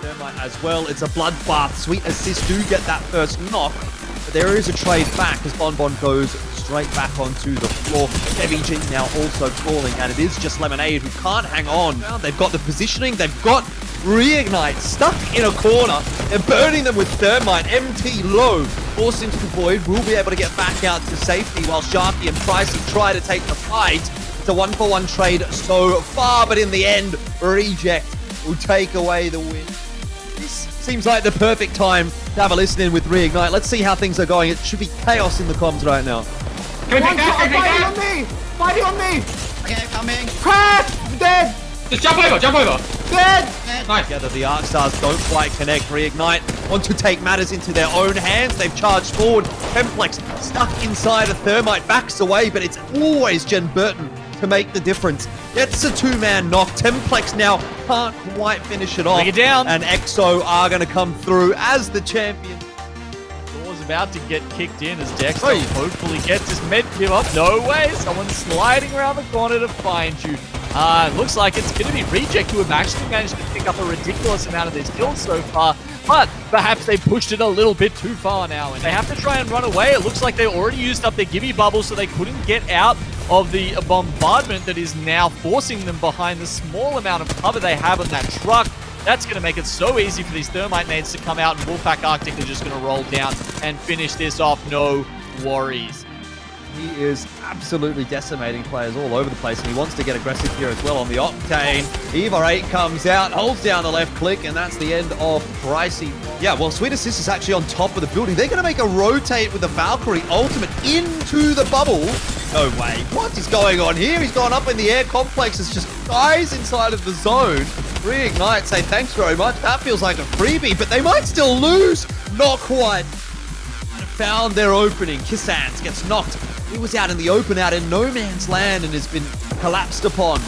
Thermite as well. It's a bloodbath. Sweet Assist do get that first knock, but there is a trade back as Bonbon goes straight back onto the floor. Heavy G now also falling, and it is just Lemonade who can't hang on. They've got the positioning, they've got Reignite stuck in a corner. They're burning them with Thermite. MT low, forced into the void, will be able to get back out to safety while Sharky and Pricey try to take the fight. It's a 1-for-1 trade so far, but in the end, Reject will take away the win. This seems like the perfect time to have a listen in with Reignite. Let's see how things are going. It should be chaos in the comms right now. Fighting on me! Fighting on me! Okay, coming. Crash! Dead! Just jump over, jump over. Dead! Nice. Together, the Arcstars don't quite connect. Reignite want to take matters into their own hands. They've charged forward. Templex stuck inside a Thermite, backs away, but it's always Jen Burton to make the difference. Gets a two-man knock. Templex now can't quite finish it off. Bring it down. And EXO are going to come through as the champion. Door's about to get kicked in as Dexter hopefully gets his med give up. No way. Someone's sliding around the corner to find you. Looks like it's going to be Reject who have actually managed to pick up a ridiculous amount of these kills so far, but perhaps they pushed it a little bit too far now, and they have to try and run away. It looks like they already used up their gimme bubble, so they couldn't get out of the bombardment that is now forcing them behind the small amount of cover they have on that truck. That's going to make it so easy for these Thermite nades to come out, and Wolfpack Arctic are just going to roll down and finish this off. No worries. He is absolutely decimating players all over the place, and he wants to get aggressive here as well on the Octane. Eva 8 comes out, holds down the left click, and that's the end of Pricey. Yeah, well, Sweet Assist is actually on top of the building. They're going to make a rotate with the Valkyrie ultimate into the bubble. No way. What is going on here? He's gone up in the air. Complex is just guys inside of the zone. Reignite say thanks very much. That feels like a freebie, but they might still lose. Not quite. Found their opening. Kissans gets knocked. He was out in the open, out in no man's land, and has been collapsed upon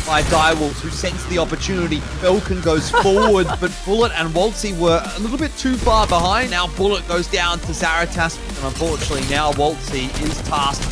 by Direwolves, who sense the opportunity. Falcon goes forward, but Bullet and Waltzy were a little bit too far behind. Now Bullet goes down to Zaratas, and unfortunately now Waltzy is tasked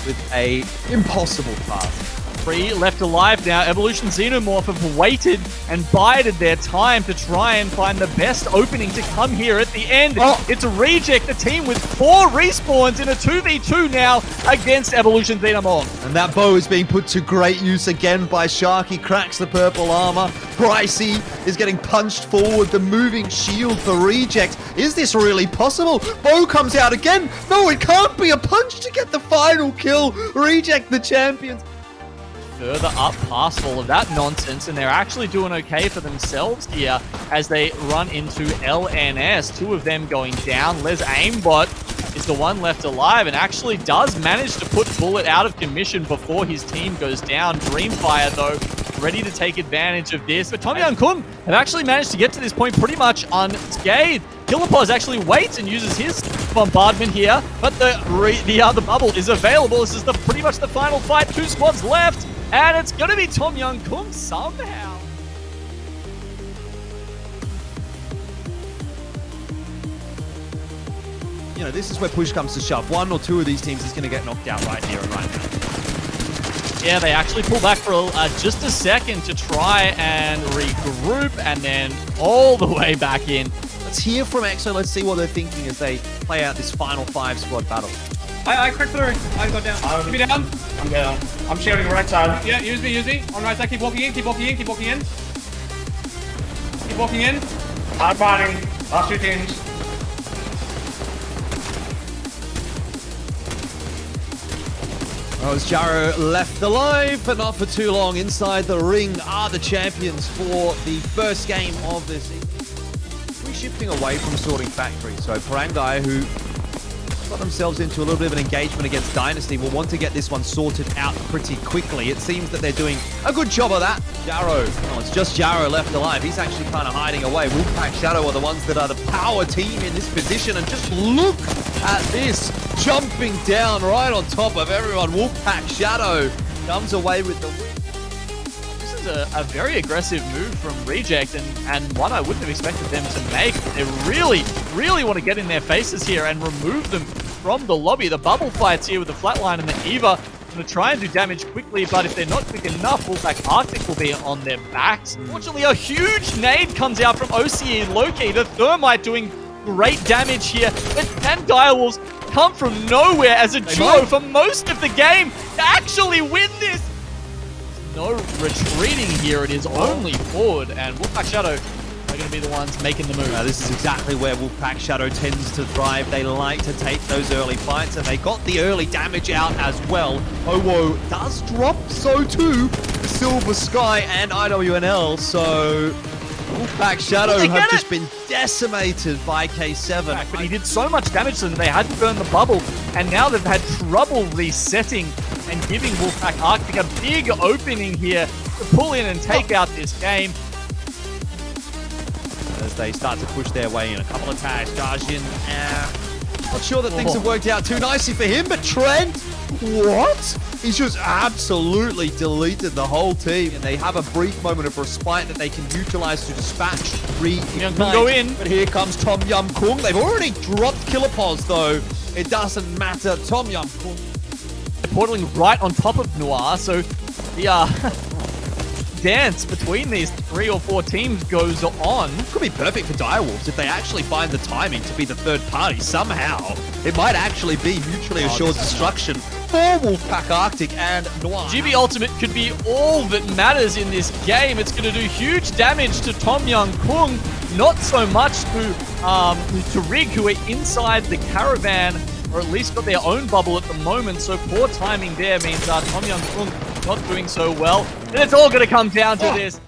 with a impossible task. 3 left alive now. Evolution Xenomorph have waited and bided their time to try and find the best opening to come here at the end. It's a Reject, the team with 4 respawns in a 2v2 now against Evolution Xenomorph. And that bow is being put to great use again by Sharky. Cracks the purple armor. Pricey is getting punched forward. The moving shield for Reject. Is this really possible? Bow comes out again. No, it can't be a punch to get the final kill. Reject the champions. Further up past all of that nonsense, and they're actually doing okay for themselves here as they run into LNS. 2 of them going down. Les Aimbot is the one left alive and actually does manage to put Bullet out of commission before his team goes down. Dreamfire, though, ready to take advantage of this. But Tom Young Kun have actually managed to get to this point pretty much unscathed. Killapos actually waits and uses his bombardment here, but the other bubble is available. This is pretty much the final fight. 2 squads left. And it's going to be Tom Young Kun somehow. You know, this is where push comes to shove. 1 or 2 of these teams is going to get knocked out right here and right now. Yeah, they actually pull back for just a second to try and regroup, and then all the way back in. Let's hear from EXO. Let's see what they're thinking as they play out this final 5-squad battle. I cracked through. I got down. Keep me down. I'm down. I'm shielding right side. Yeah, use me. On right side, keep walking in. Keep walking in. Keep walking in. Hard fighting. Last 2 teams. As Jarrow left alive, but not for too long. Inside the ring are the champions for the first game of this season. We're shifting away from Sorting Factory. So Parangai, who got themselves into a little bit of an engagement against Dynasty, will want to get this one sorted out pretty quickly. It seems that they're doing a good job of that. Jarrow, well, it's just Jarrow left alive. He's actually kind of hiding away. Wolfpack Shadow are the ones that are the power team in this position, and just look at this, jumping down right on top of everyone. Wolfpack Shadow comes away with the win. This is a very aggressive move from Reject, and one I wouldn't have expected them to make. They really want to get in their faces here and remove them from the lobby. The bubble fights here with the Flatline and the Eva going to try and do damage quickly, but if they're not quick enough, Wolfpack Arctic will be on their backs. Fortunately, a huge nade comes out from OCE Loki. The Thermite doing great damage here, but can Direwolves come from nowhere as a duo for most of the game to actually win this? No retreating here, it is only forward, and Wolfpack Shadow are going to be the ones making the move. This is exactly where Wolfpack Shadow tends to thrive. They like to take those early fights, and they got the early damage out as well. Owo does drop, so too Silver Sky and IWNL, so Wolfpack Shadow have just been decimated by K7. But he did so much damage to them, they had to burn the bubble, and now they've had trouble resetting and giving Wolfpack Arctic a big opening here to pull in and take out this game. As they start to push their way in, a couple of tags, Darjin, not sure that things have worked out too nicely for him, but Trent, what? He's just absolutely deleted the whole team, and they have a brief moment of respite that they can utilize to dispatch Can go in. But here comes Tom Yum Kung. They've already dropped Killapos, though. It doesn't matter. Tom Yum Kung. They're portaling right on top of Noir, so the dance between these 3 or 4 teams goes on. Could be perfect for Direwolves if they actually find the timing to be the third party somehow. It might actually be mutually assured destruction for Wolfpack Arctic and Noir. GB Ultimate could be all that matters in this game. It's going to do huge damage to Tom Young Kung, not so much to Rig, who are inside the caravan, or at least got their own bubble at the moment. So poor timing there means Tom Young Kung not doing so well. And it's all going to come down to this.